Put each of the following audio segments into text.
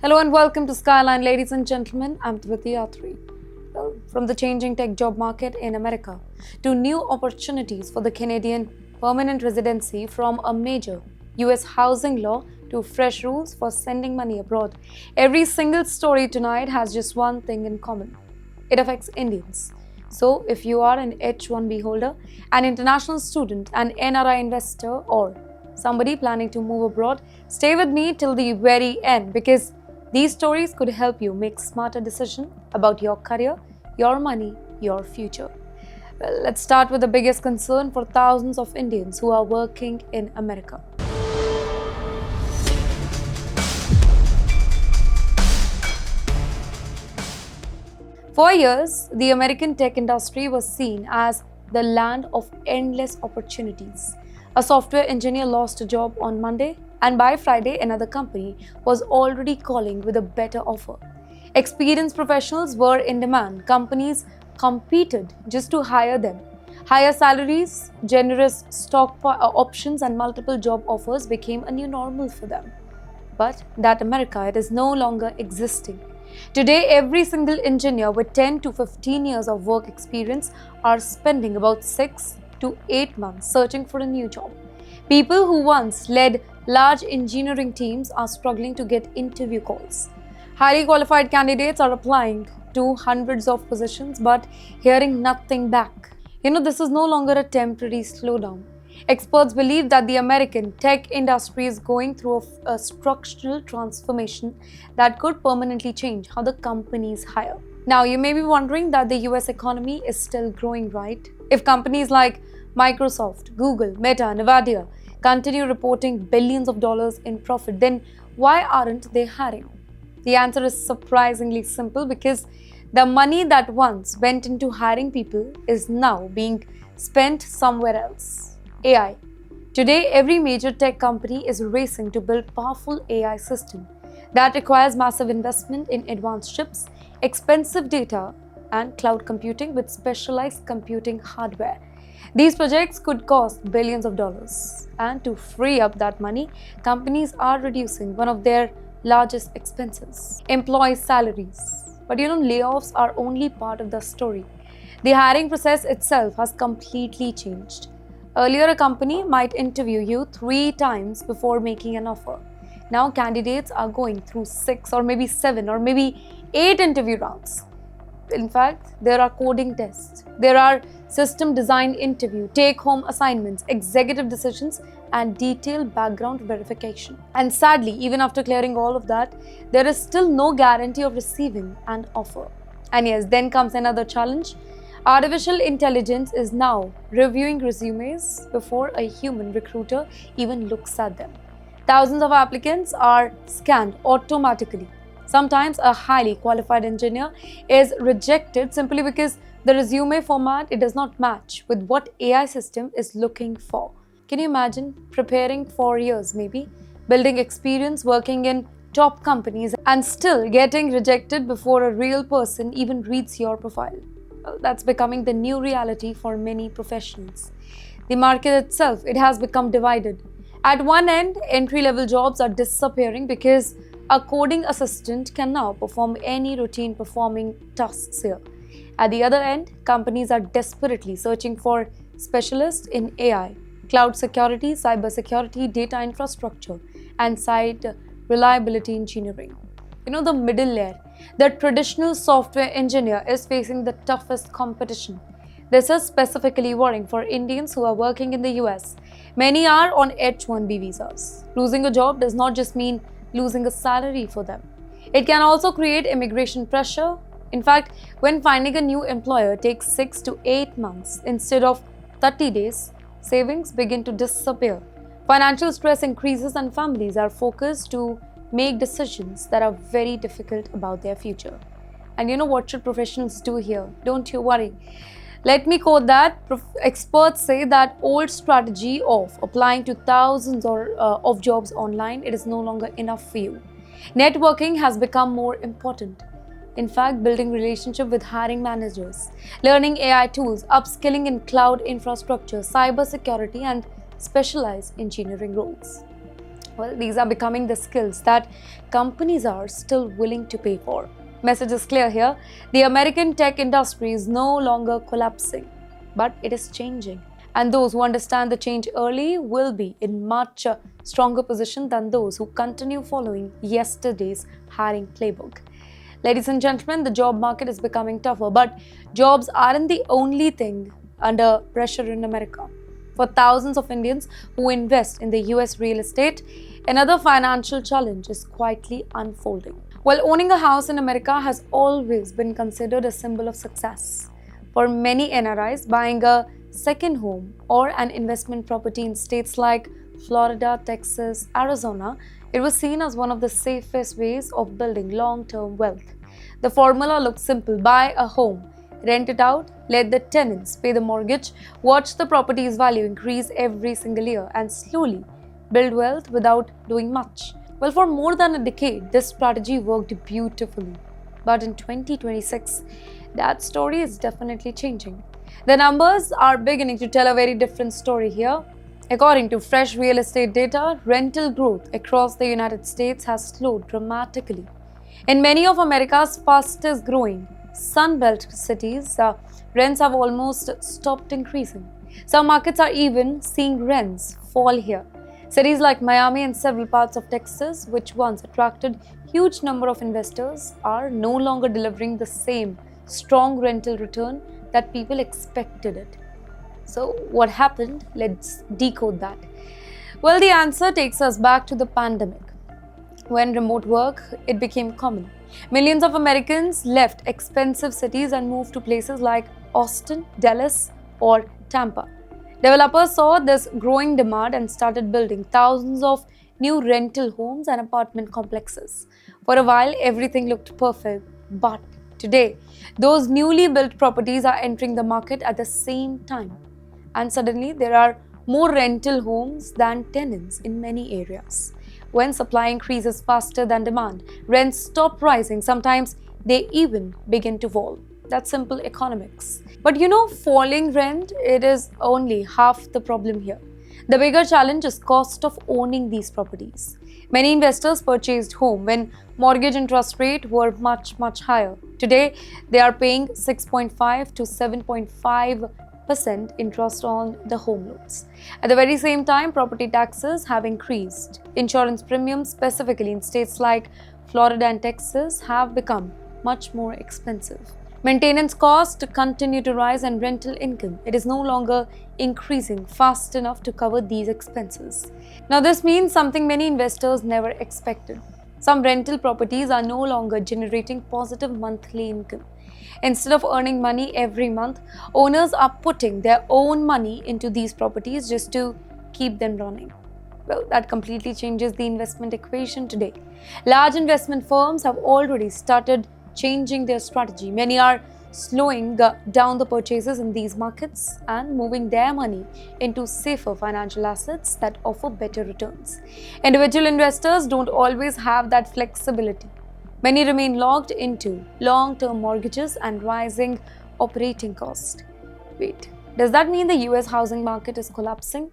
Hello and welcome to Skyline, ladies and gentlemen. I'm Dviti Yatri. Well, from the changing tech job market in America to new opportunities for the Canadian permanent residency, from a major US housing law to fresh rules for sending money abroad, every single story tonight has just one thing in common. It affects Indians. So, if you are an H-1B holder, an international student, an NRI investor, or somebody planning to move abroad, stay with me till the very end because these stories could help you make smarter decisions about your career, your money, your future. Well, let's start with the biggest concern for thousands of Indians who are working in America. For years, the American tech industry was seen as the land of endless opportunities. A software engineer lost a job on Monday, and by Friday, another company was already calling with a better offer. Experienced professionals were in demand. Companies competed just to hire them. Higher salaries, generous stock options, and multiple job offers became a new normal for them. But that America, it is no longer existing. Today, every single engineer with 10 to 15 years of work experience are spending about 6 to 8 months searching for a new job. People who once led large engineering teams are struggling to get interview calls. Highly qualified candidates are applying to hundreds of positions but hearing nothing back. This is no longer a temporary slowdown. Experts believe that the American tech industry is going through a structural transformation that could permanently change how the companies hire. Now, you may be wondering that the US economy is still growing, right? If companies like Microsoft, Google, Meta, Nvidia continue reporting billions of dollars in profit, then why aren't they hiring? The answer is surprisingly simple because the money that once went into hiring people is now being spent somewhere else. AI. Today, every major tech company is racing to build powerful AI system that requires massive investment in advanced chips, expensive data, and cloud computing with specialized computing hardware. These projects could cost billions of dollars, and to free up that money, companies are reducing one of their largest expenses: employee salaries. But layoffs are only part of the story. The hiring process itself has completely changed. Earlier, a company might interview you 3 times before making an offer. Now, candidates are going through 6 or maybe 7 or maybe 8 interview rounds. In fact, there are coding tests, there are system design interview, take-home assignments, executive decisions, and detailed background verification. And sadly, even after clearing all of that, there is still no guarantee of receiving an offer. And yes, then comes another challenge. Artificial intelligence is now reviewing resumes before a human recruiter even looks at them. Thousands of applicants are scanned automatically. Sometimes a highly qualified engineer is rejected simply because the resume format does not match with what AI system is looking for. Can you imagine preparing for years, maybe building experience working in top companies and still getting rejected before a real person even reads your profile? Well, that's becoming the new reality for many professionals. The market itself, it has become divided. At one end, entry-level jobs are disappearing because a coding assistant can now perform any routine performing tasks here. At the other end, companies are desperately searching for specialists in AI, cloud security, cybersecurity, data infrastructure, and site reliability engineering. The middle layer, the traditional software engineer, is facing the toughest competition. This is specifically worrying for Indians who are working in the US. Many are on H-1B visas. Losing a job does not just mean losing a salary for them. It can also create immigration pressure. In fact, when finding a new employer takes 6 to 8 months instead of 30 days, savings begin to disappear. Financial stress increases and families are forced to make decisions that are very difficult about their future. And what should professionals do here? Don't you worry. Let me quote that. Experts say that old strategy of applying to thousands of jobs online, it is no longer enough for you. Networking has become more important. In fact, building relationship with hiring managers, learning AI tools, upskilling in cloud infrastructure, cybersecurity, and specialized engineering roles. Well, these are becoming the skills that companies are still willing to pay for. Message is clear here. The American tech industry is no longer collapsing, but it is changing. And those who understand the change early will be in much stronger position than those who continue following yesterday's hiring playbook. Ladies and gentlemen, the job market is becoming tougher, but jobs aren't the only thing under pressure in America. For thousands of Indians who invest in the US real estate, another financial challenge is quietly unfolding. While owning a house in America has always been considered a symbol of success, for many NRIs, buying a second home or an investment property in states like Florida, Texas, Arizona, it was seen as one of the safest ways of building long-term wealth. The formula looks simple: buy a home, rent it out, let the tenants pay the mortgage, watch the property's value increase every single year, and slowly build wealth without doing much. Well, for more than a decade, this strategy worked beautifully. But in 2026, that story is definitely changing. The numbers are beginning to tell a very different story here. According to fresh real estate data, rental growth across the United States has slowed dramatically. In many of America's fastest growing Sunbelt cities, rents have almost stopped increasing. Some markets are even seeing rents fall here. Cities like Miami and several parts of Texas, which once attracted huge number of investors, are no longer delivering the same strong rental return that people expected it. So what happened? Let's decode that. Well, the answer takes us back to the pandemic. When remote work it became common, millions of Americans left expensive cities and moved to places like Austin, Dallas, or Tampa. Developers saw this growing demand and started building thousands of new rental homes and apartment complexes. For a while, everything looked perfect, but today, those newly built properties are entering the market at the same time. And suddenly, there are more rental homes than tenants in many areas. When supply increases faster than demand, rents stop rising. Sometimes they even begin to fall. That's simple economics. But falling rent, it is only half the problem here. The bigger challenge is cost of owning these properties. Many investors purchased home when mortgage interest rate were much higher. Today, they are paying 6.5 to 7.5% interest on the home loans. At the very same time, property taxes have increased. Insurance premiums, specifically in states like Florida and Texas, have become much more expensive. Maintenance costs continue to rise and rental income, it is no longer increasing fast enough to cover these expenses. Now this means something many investors never expected. Some rental properties are no longer generating positive monthly income. Instead of earning money every month, owners are putting their own money into these properties just to keep them running. Well, that completely changes the investment equation today. Large investment firms have already started changing their strategy. Many are slowing down the purchases in these markets and moving their money into safer financial assets that offer better returns. Individual investors don't always have that flexibility. Many remain locked into long-term mortgages and rising operating costs. Wait, does that mean the US housing market is collapsing?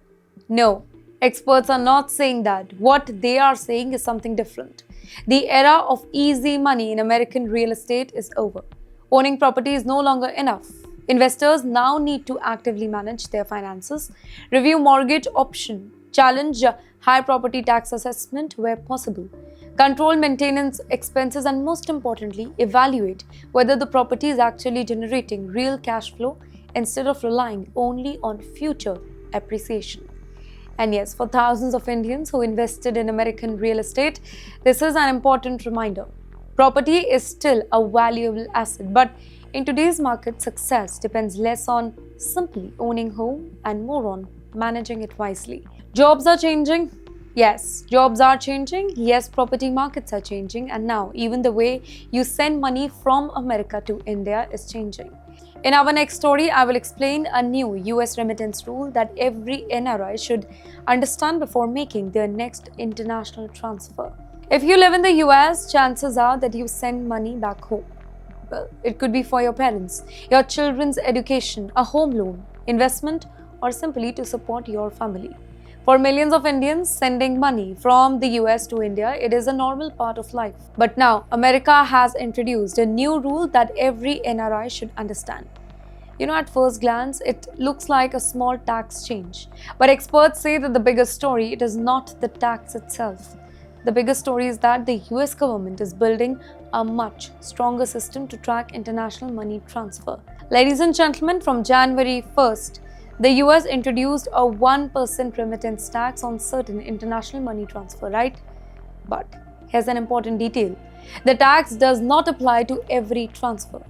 No, experts are not saying that. What they are saying is something different. The era of easy money in American real estate is over. Owning property is no longer enough. Investors now need to actively manage their finances, review mortgage option, challenge high property tax assessment where possible, control maintenance expenses, and most importantly, evaluate whether the property is actually generating real cash flow instead of relying only on future appreciation. And yes, for thousands of Indians who invested in American real estate, this is an important reminder. Property is still a valuable asset, but in today's market, success depends less on simply owning home and more on managing it wisely. Jobs are changing. Yes, jobs are changing. Yes, property markets are changing. And now even the way you send money from America to India is changing. In our next story, I will explain a new US remittance rule that every NRI should understand before making their next international transfer. If you live in the US, chances are that you send money back home. Well, it could be for your parents, your children's education, a home loan, investment, or simply to support your family. For millions of Indians, sending money from the US to India, it is a normal part of life. But now, America has introduced a new rule that every NRI should understand. At first glance, it looks like a small tax change. But experts say that the biggest story, it is not the tax itself. The biggest story is that the US government is building a much stronger system to track international money transfer. Ladies and gentlemen, from January 1st, the US introduced a 1% remittance tax on certain international money transfer, right? But here's an important detail. The tax does not apply to every transfer.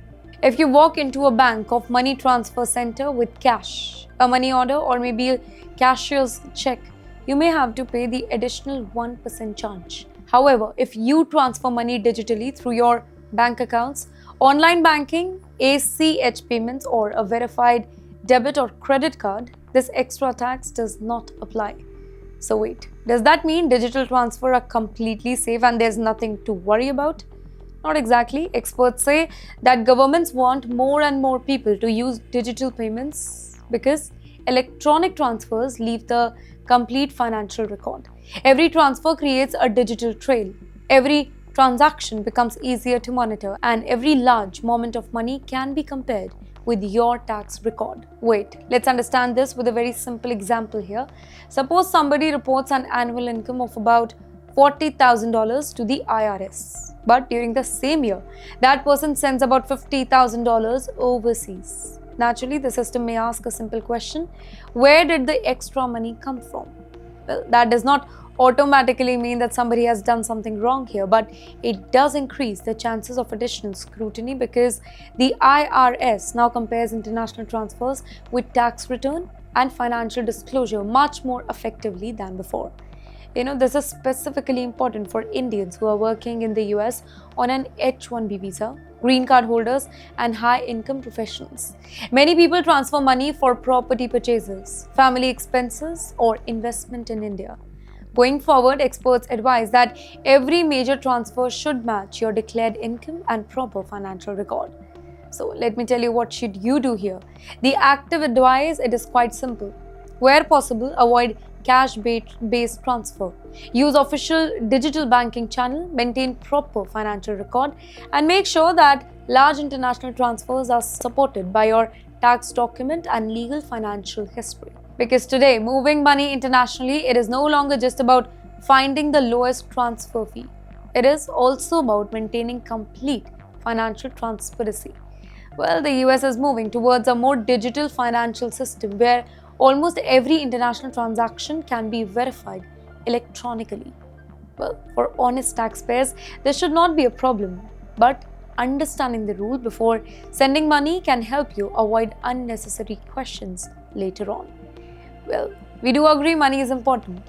If you walk into a bank of money transfer center with cash, a money order, or maybe a cashier's check, you may have to pay the additional 1% charge. However, if you transfer money digitally through your bank accounts, online banking, ACH payments, or a verified debit or credit card, this extra tax does not apply. So wait, does that mean digital transfer are completely safe and there's nothing to worry about? Not exactly. Experts say that governments want more and more people to use digital payments because electronic transfers leave the complete financial record. Every transfer creates a digital trail. Every transaction becomes easier to monitor, and every large moment of money can be compared with your tax record. Wait, let's understand this with a very simple example here. Suppose somebody reports an annual income of about $40,000 to the IRS. But during the same year, that person sends about $50,000 overseas. Naturally, the system may ask a simple question: where did the extra money come from? Well, that does not automatically mean that somebody has done something wrong here, but it does increase the chances of additional scrutiny because the IRS now compares international transfers with tax return and financial disclosure much more effectively than before. This is specifically important for Indians who are working in the US on an H-1B visa, green card holders, and high-income professionals. Many people transfer money for property purchases, family expenses, or investment in India. Going forward, experts advise that every major transfer should match your declared income and proper financial record. So let me tell you what should you do here. The active advice, it is quite simple. Where possible, avoid cash-based transfer. Use official digital banking channel, maintain proper financial record, and make sure that large international transfers are supported by your tax document and legal financial history. Because today, moving money internationally, it is no longer just about finding the lowest transfer fee. It is also about maintaining complete financial transparency. Well, the US is moving towards a more digital financial system where almost every international transaction can be verified electronically. Well, for honest taxpayers, this should not be a problem, but understanding the rule before sending money can help you avoid unnecessary questions later on. Well, we do agree money is important,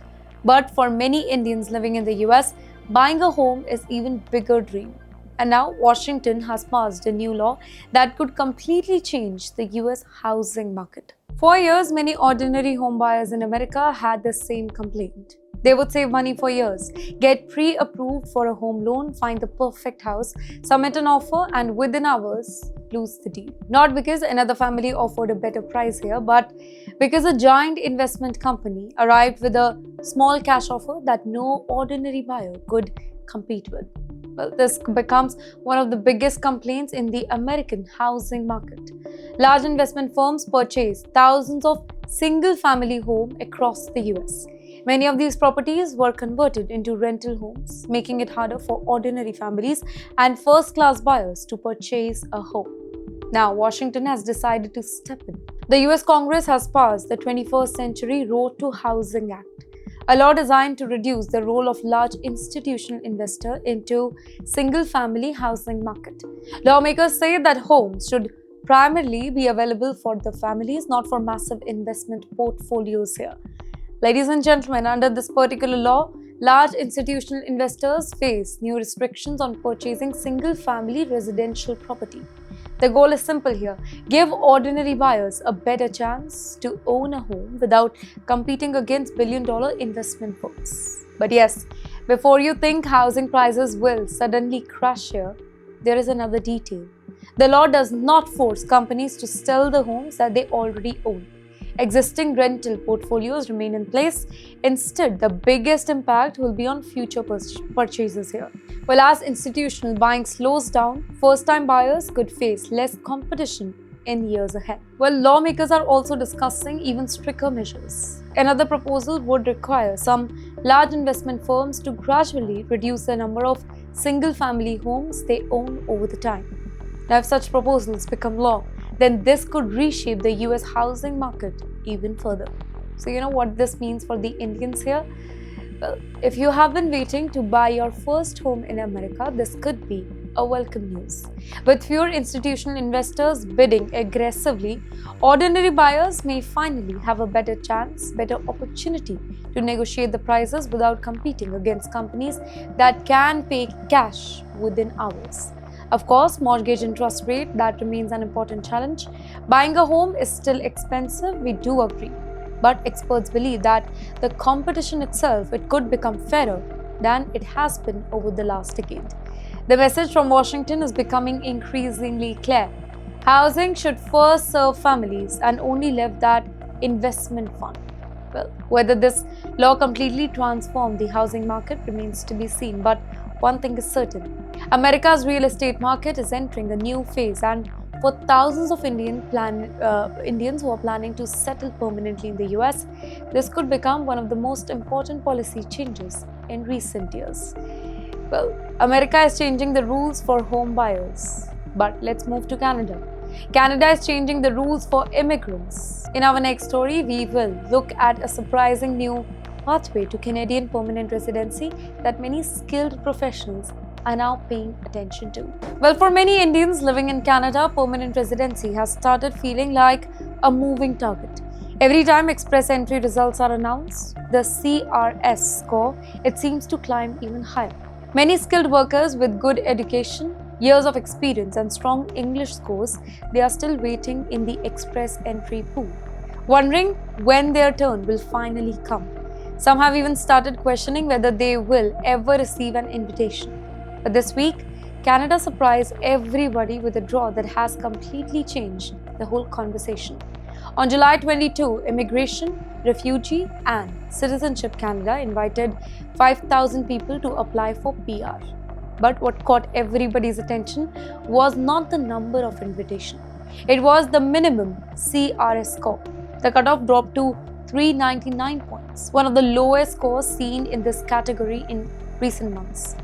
but for many Indians living in the US, buying a home is even bigger dream. And now Washington has passed a new law that could completely change the US housing market. For years, many ordinary home buyers in America had the same complaint. They would save money for years, get pre-approved for a home loan, find the perfect house, submit an offer, and within hours, lose the deal. Not because another family offered a better price here, but because a giant investment company arrived with a small cash offer that no ordinary buyer could compete with. Well, this becomes one of the biggest complaints in the American housing market. Large investment firms purchase thousands of single-family homes across the US. Many of these properties were converted into rental homes, making it harder for ordinary families and first-class buyers to purchase a home. Now, Washington has decided to step in. The US Congress has passed the 21st Century Road to Housing Act, a law designed to reduce the role of large institutional investors into single-family housing market. Lawmakers say that homes should primarily be available for the families, not for massive investment portfolios here. Ladies and gentlemen, under this particular law, large institutional investors face new restrictions on purchasing single-family residential property. The goal is simple here: give ordinary buyers a better chance to own a home without competing against billion-dollar investment firms. But yes, before you think housing prices will suddenly crash here, there is another detail. The law does not force companies to sell the homes that they already own. Existing rental portfolios remain in place. Instead, the biggest impact will be on future purchases here. Well, as institutional buying slows down, first-time buyers could face less competition in years ahead. Well, lawmakers are also discussing even stricter measures. Another proposal would require some large investment firms to gradually reduce the number of single-family homes they own over the time. Now, if such proposals become law, then this could reshape the US housing market even further. So, you know what this means for the Indians here? Well, if you have been waiting to buy your first home in America, this could be a welcome news. With fewer institutional investors bidding aggressively, ordinary buyers may finally have a better chance, better opportunity to negotiate the prices without competing against companies that can pay cash within hours. Of course, mortgage interest rate, that remains an important challenge. Buying a home is still expensive, we do agree. But experts believe that the competition itself, it could become fairer than it has been over the last decade. The message from Washington is becoming increasingly clear. Housing should first serve families and only leave that investment fund. Well, whether this law completely transforms the housing market remains to be seen, but one thing is certain. America's real estate market is entering a new phase, and for thousands of Indians who are planning to settle permanently in the US, this could become one of the most important policy changes in recent years. Well, America is changing the rules for home buyers. But let's move to Canada. Canada is changing the rules for immigrants. In our next story, we will look at a surprising new pathway to Canadian permanent residency that many skilled professionals are now paying attention to. Well, for many Indians living in Canada, permanent residency has started feeling like a moving target. Every time express entry results are announced, the CRS score, it seems to climb even higher. Many skilled workers with good education, years of experience and strong English scores, they are still waiting in the express entry pool, wondering when their turn will finally come. Some have even started questioning whether they will ever receive an invitation. But this week, Canada surprised everybody with a draw that has completely changed the whole conversation. On July 22, Immigration, Refugee and Citizenship Canada invited 5,000 people to apply for PR. But what caught everybody's attention was not the number of invitations. It was the minimum CRS score. The cutoff dropped to 399 points, one of the lowest scores seen in this category in recent months.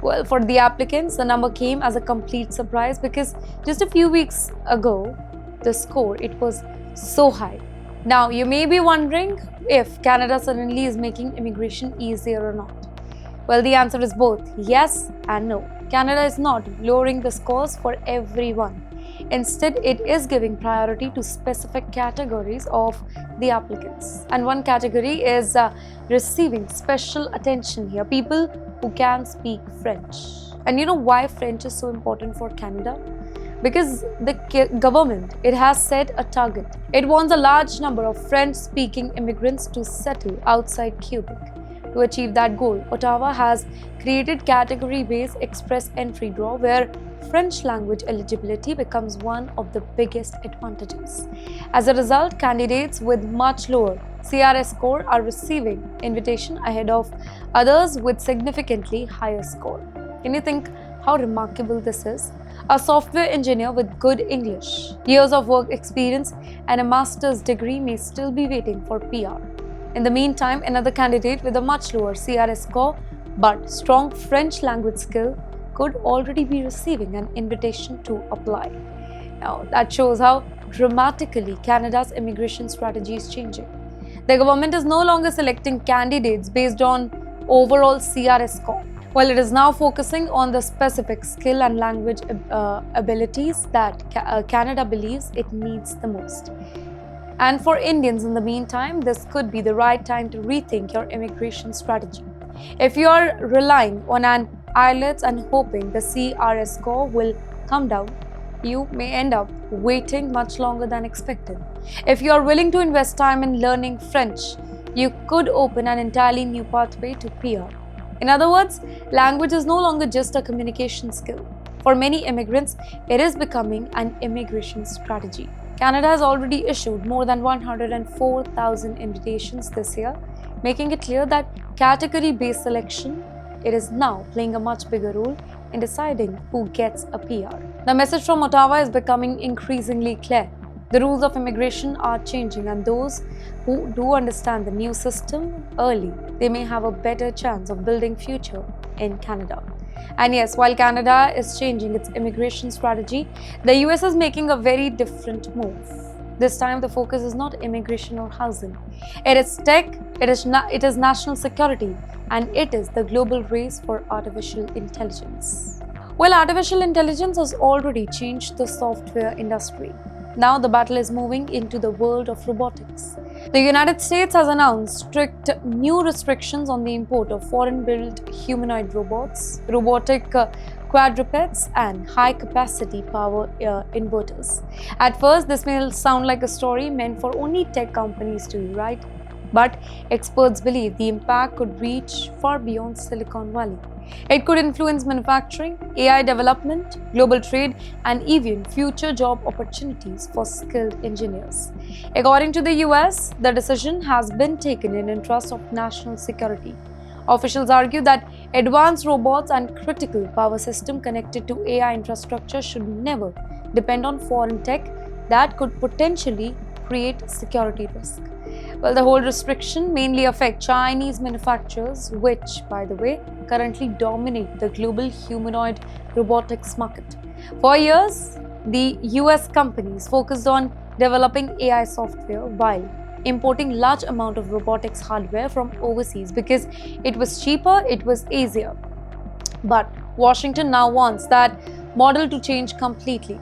Well, for the applicants, the number came as a complete surprise because just a few weeks ago, the score, it was so high. Now, you may be wondering if Canada suddenly is making immigration easier or not. Well, the answer is both yes and no. Canada is not lowering the scores for everyone. Instead, it is giving priority to specific categories of the applicants. And one category is receiving special attention here, people who can speak French. And you know why French is so important for Canada? Because the government, it has set a target. It wants a large number of French-speaking immigrants to settle outside Quebec. To achieve that goal, Ottawa has created category-based express entry draw where French language eligibility becomes one of the biggest advantages. As a result, candidates with much lower CRS score are receiving invitation ahead of others with significantly higher score. Can you think how remarkable this is? A software engineer with good English, years of work experience and a master's degree may still be waiting for PR. In the meantime, another candidate with a much lower CRS score but strong French language skill could already be receiving an invitation to apply. Now, that shows how dramatically Canada's immigration strategy is changing. The government is no longer selecting candidates based on overall CRS score, while it is now focusing on the specific skill and language abilities that Canada believes it needs the most. And for Indians, in the meantime, this could be the right time to rethink your immigration strategy. If you are relying on an IELTS and hoping the CRS score will come down, you may end up waiting much longer than expected. If you are willing to invest time in learning French, you could open an entirely new pathway to PR. In other words, language is no longer just a communication skill. For many immigrants, it is becoming an immigration strategy. Canada has already issued more than 104,000 invitations this year, making it clear that category-based selection it is now playing a much bigger role in deciding who gets a PR. The message from Ottawa is becoming increasingly clear. The rules of immigration are changing, and those who do understand the new system early, they may have a better chance of building future in Canada. And yes, while Canada is changing its immigration strategy, the US is making a very different move. This time, the focus is not immigration or housing. It is tech, it is national security, and it is the global race for artificial intelligence. Well, artificial intelligence has already changed the software industry. Now the battle is moving into the world of robotics. The United States has announced strict new restrictions on the import of foreign-built humanoid robots, robotic quadrupeds, and high-capacity power inverters. At first, this may sound like a story meant for only tech companies to right? But experts believe the impact could reach far beyond Silicon Valley. It could influence manufacturing, AI development, global trade, and even future job opportunities for skilled engineers. According to the US, the decision has been taken in interest of national security. Officials argue that advanced robots and critical power systems connected to AI infrastructure should never depend on foreign tech that could potentially create security risk. Well, the whole restriction mainly affect Chinese manufacturers, which, by the way, currently dominate the global humanoid robotics market. For years, the US companies focused on developing AI software while importing large amount of robotics hardware from overseas because it was cheaper, it was easier. But Washington now wants that model to change completely.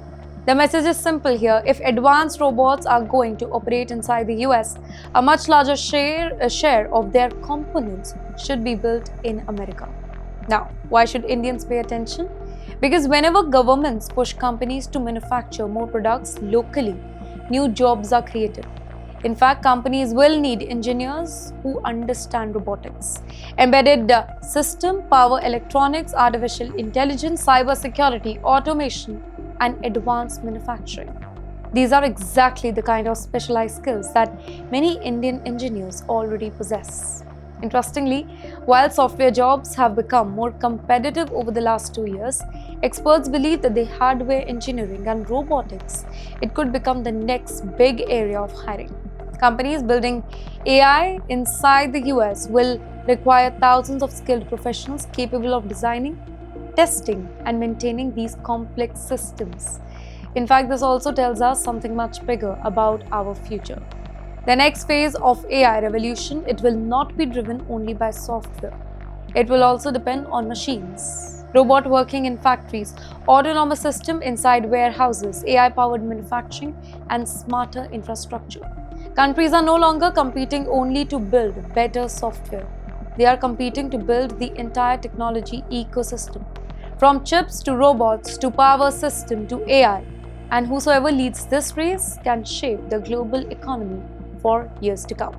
The message is simple here. If advanced robots are going to operate inside the US, a much larger share of their components should be built in America. Now, why should Indians pay attention? Because whenever governments push companies to manufacture more products locally, new jobs are created. In fact, companies will need engineers who understand robotics, embedded system, power electronics, artificial intelligence, cybersecurity, automation, and advanced manufacturing. These are exactly the kind of specialized skills that many Indian engineers already possess. Interestingly, while software jobs have become more competitive over the last 2 years, experts believe that the hardware engineering and robotics it could become the next big area of hiring. Companies building AI inside the US will require thousands of skilled professionals capable of designing, testing, and maintaining these complex systems. In fact, this also tells us something much bigger about our future. The next phase of AI revolution, it will not be driven only by software. It will also depend on machines. Robot working in factories, autonomous system inside warehouses, AI-powered manufacturing, and smarter infrastructure. Countries are no longer competing only to build better software. They are competing to build the entire technology ecosystem. From chips to robots to power system to AI. And whosoever leads this race can shape the global economy for years to come.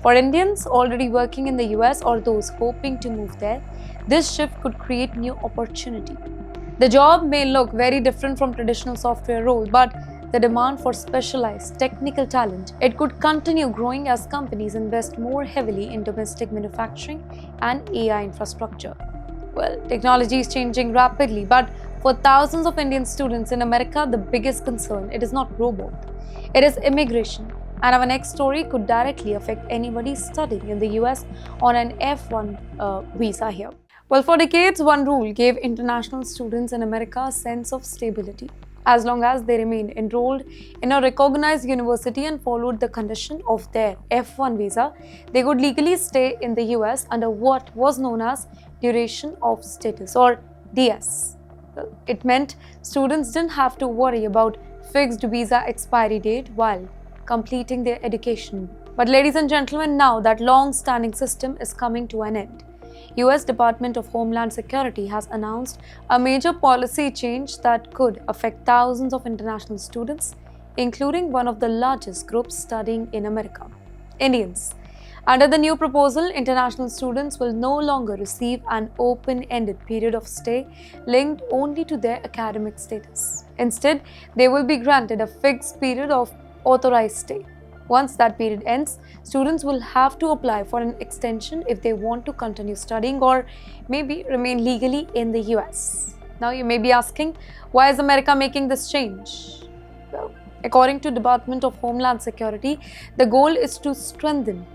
For Indians already working in the US or those hoping to move there, this shift could create new opportunity. The job may look very different from traditional software role, but the demand for specialized technical talent, it could continue growing as companies invest more heavily in domestic manufacturing and AI infrastructure. Well, technology is changing rapidly, but for thousands of Indian students in America, the biggest concern, it is not robot, it is immigration. And our next story could directly affect anybody studying in the US on an F1 visa here. Well, for decades, one rule gave international students in America a sense of stability. As long as they remained enrolled in a recognized university and followed the condition of their F1 visa, they could legally stay in the US under what was known as duration of status or DS. It meant students didn't have to worry about fixed visa expiry date while completing their education. But ladies and gentlemen, now that long-standing system is coming to an end. US Department of Homeland Security has announced a major policy change that could affect thousands of international students, including one of the largest groups studying in America, Indians. Under the new proposal, international students will no longer receive an open-ended period of stay linked only to their academic status. Instead, they will be granted a fixed period of authorized stay. Once that period ends, students will have to apply for an extension if they want to continue studying or maybe remain legally in the US. Now you may be asking, why is America making this change? Well, according to Department of Homeland Security, the goal is to strengthen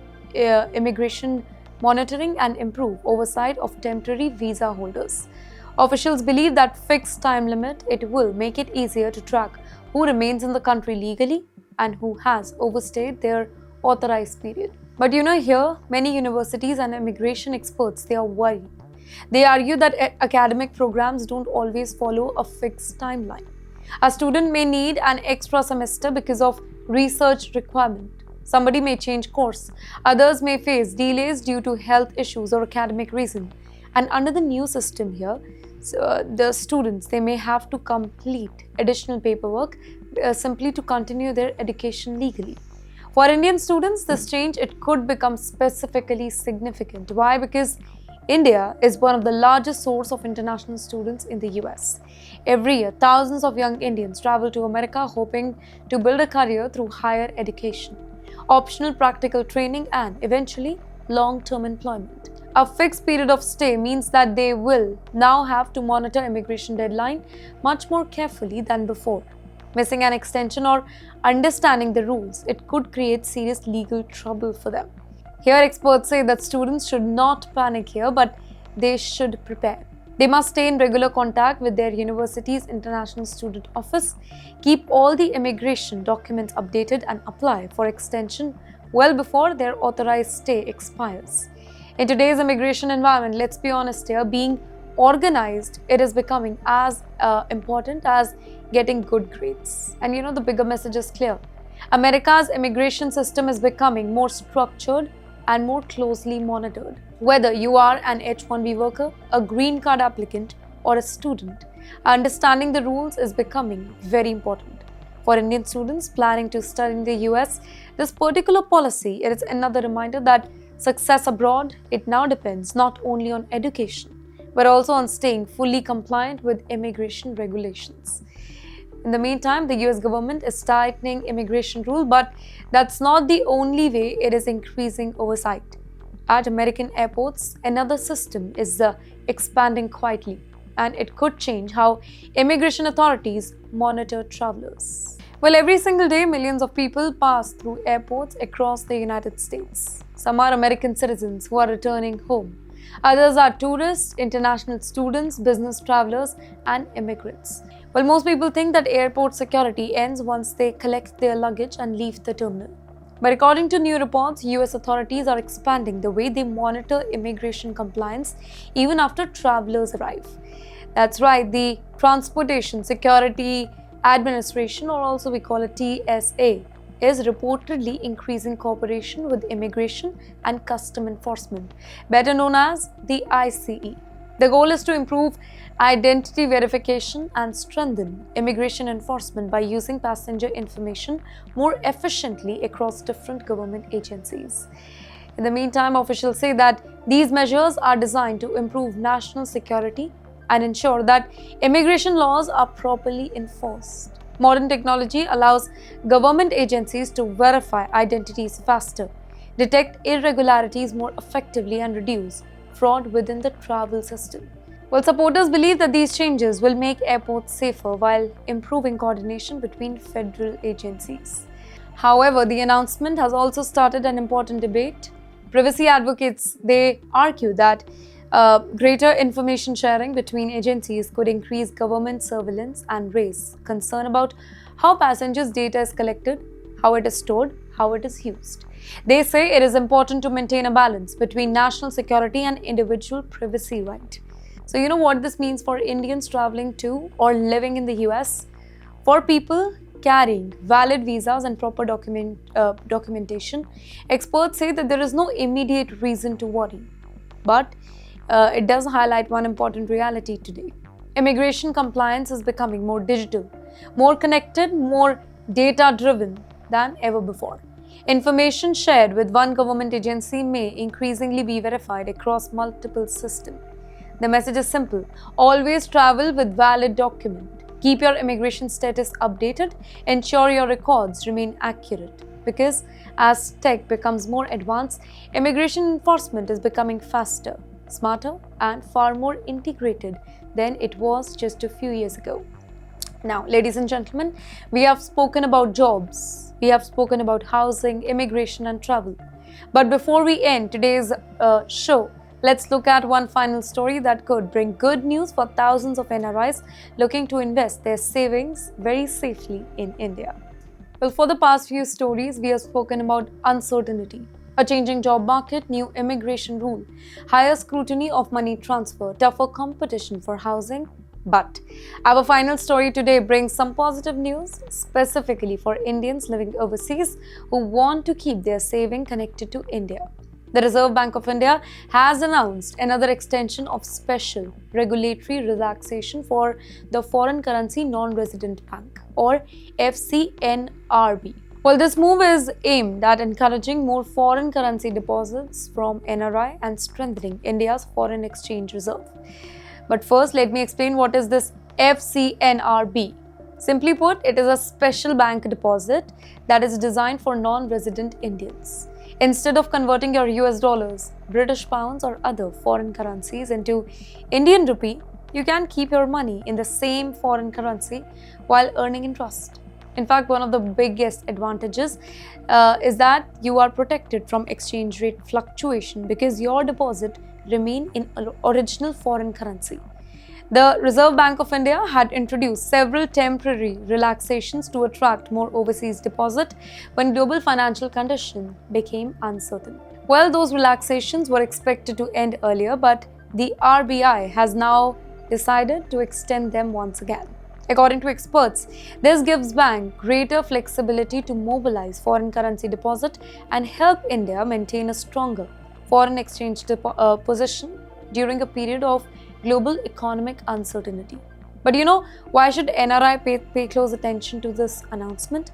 immigration monitoring and improve oversight of temporary visa holders. Officials believe that fixed time limit it will make it easier to track who remains in the country legally and who has overstayed their authorized period. But here many universities and immigration experts they are worried. They argue that academic programs don't always follow a fixed timeline. A student may need an extra semester because of research requirement. Somebody may change course. Others may face delays due to health issues or academic reason. And under the new system here, the students they may have to complete additional paperwork simply to continue their education legally. For Indian students, this change it could become specifically significant. Why? Because India is one of the largest source of international students in the US. Every year, thousands of young Indians travel to America hoping to build a career through higher education, optional practical training, and eventually long-term employment. A fixed period of stay means that they will now have to monitor immigration deadline much more carefully than before. Missing an extension or understanding the rules, it could create serious legal trouble for them. Here, experts say that students should not panic here, but they should prepare. They must stay in regular contact with their university's international student office, keep all the immigration documents updated, and apply for extension well before their authorized stay expires. In today's immigration environment, let's be honest here, being organized, it is becoming as important as getting good grades. And the bigger message is clear. America's immigration system is becoming more structured and more closely monitored. Whether you are an H-1B worker, a green card applicant, or a student, understanding the rules is becoming very important. For Indian students planning to study in the US, this particular policy it is another reminder that success abroad, it now depends not only on education, but also on staying fully compliant with immigration regulations. In the meantime, the US government is tightening immigration rules, but that's not the only way it is increasing oversight. At American airports, another system is expanding quietly, and it could change how immigration authorities monitor travelers. Well, every single day, millions of people pass through airports across the United States. Some are American citizens who are returning home. Others are tourists, international students, business travelers, and immigrants. Well, most people think that airport security ends once they collect their luggage and leave the terminal. But according to new reports, US authorities are expanding the way they monitor immigration compliance even after travelers arrive. That's right, the Transportation Security Administration, or also we call it TSA, is reportedly increasing cooperation with immigration and custom enforcement, better known as the ICE. The goal is to improve identity verification and strengthen immigration enforcement by using passenger information more efficiently across different government agencies. In the meantime, officials say that these measures are designed to improve national security and ensure that immigration laws are properly enforced. Modern technology allows government agencies to verify identities faster, detect irregularities more effectively, and reduce fraud within the travel system. Well, supporters believe that these changes will make airports safer while improving coordination between federal agencies. However, the announcement has also started an important debate. Privacy advocates, they argue that greater information sharing between agencies could increase government surveillance and raise concern about how passengers' data is collected, how it is stored, how it is used. They say it is important to maintain a balance between national security and individual privacy right. So you know what this means for Indians traveling to or living in the US? For people carrying valid visas and proper documentation, experts say that there is no immediate reason to worry. But it does highlight one important reality today. Immigration compliance is becoming more digital, more connected, more data-driven than ever before. Information shared with one government agency may increasingly be verified across multiple systems. The message is simple: always travel with valid document. Keep your immigration status updated, ensure your records remain accurate. Because as tech becomes more advanced, immigration enforcement is becoming faster, smarter, and far more integrated than it was just a few years ago. Now, ladies and gentlemen, we have spoken about jobs, we have spoken about housing, immigration, and travel. But before we end today's show, let's look at one final story that could bring good news for thousands of NRIs looking to invest their savings very safely in India. Well, for the past few stories, we have spoken about uncertainty, a changing job market, new immigration rule, higher scrutiny of money transfer, tougher competition for housing. But our final story today brings some positive news, specifically for Indians living overseas who want to keep their saving connected to India. The Reserve Bank of India has announced another extension of special regulatory relaxation for the Foreign Currency Non-Resident Bank, or FCNRB. Well, this move is aimed at encouraging more foreign currency deposits from NRI and strengthening India's foreign exchange reserve. But first, let me explain what is this FCNRB. Simply put, it is a special bank deposit that is designed for non-resident Indians. Instead of converting your US dollars, British pounds, or other foreign currencies into Indian rupee, you can keep your money in the same foreign currency while earning interest. In fact, one of the biggest advantages is that you are protected from exchange rate fluctuation because your deposit remain in original foreign currency. The Reserve Bank of India had introduced several temporary relaxations to attract more overseas deposit when global financial conditions became uncertain. Well, those relaxations were expected to end earlier, but the RBI has now decided to extend them once again. According to experts, this gives banks greater flexibility to mobilize foreign currency deposit and help India maintain a stronger foreign exchange position during a period of global economic uncertainty. But why should NRI pay close attention to this announcement?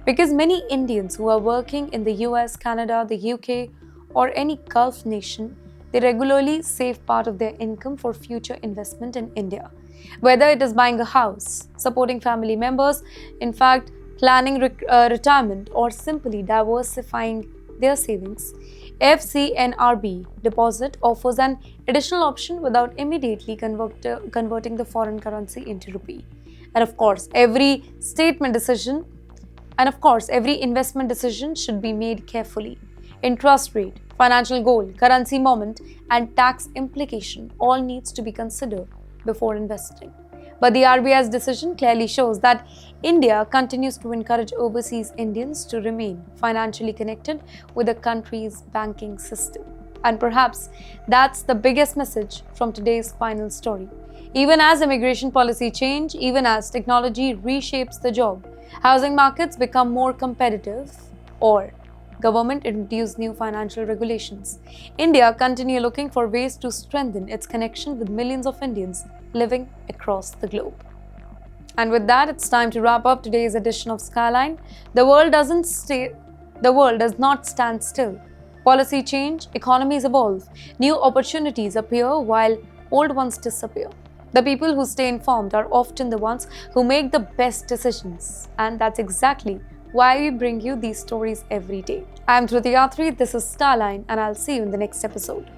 Because many Indians who are working in the US, Canada, the UK, or any Gulf nation, they regularly save part of their income for future investment in India. Whether it is buying a house, supporting family members, in fact, planning retirement, or simply diversifying their savings, FCNRB deposit offers an additional option without immediately converting the foreign currency into rupee. And of course, every investment decision should be made carefully. Interest rate, financial goal, currency moment, and tax implication all needs to be considered before investing. But the RBI's decision clearly shows that India continues to encourage overseas Indians to remain financially connected with the country's banking system. And perhaps that's the biggest message from today's final story. Even as immigration policy change, even as technology reshapes the job, housing markets become more competitive, or government introduce new financial regulations, India continue looking for ways to strengthen its connection with millions of Indians living across the globe. And with that, it's time to wrap up today's edition of Skyline. The world does not stand still. Policy change, economies evolve, new opportunities appear while old ones disappear. The people who stay informed are often the ones who make the best decisions. And that's exactly why we bring you these stories every day. I'm Dhruti Yatri, this is Starline, and I'll see you in the next episode.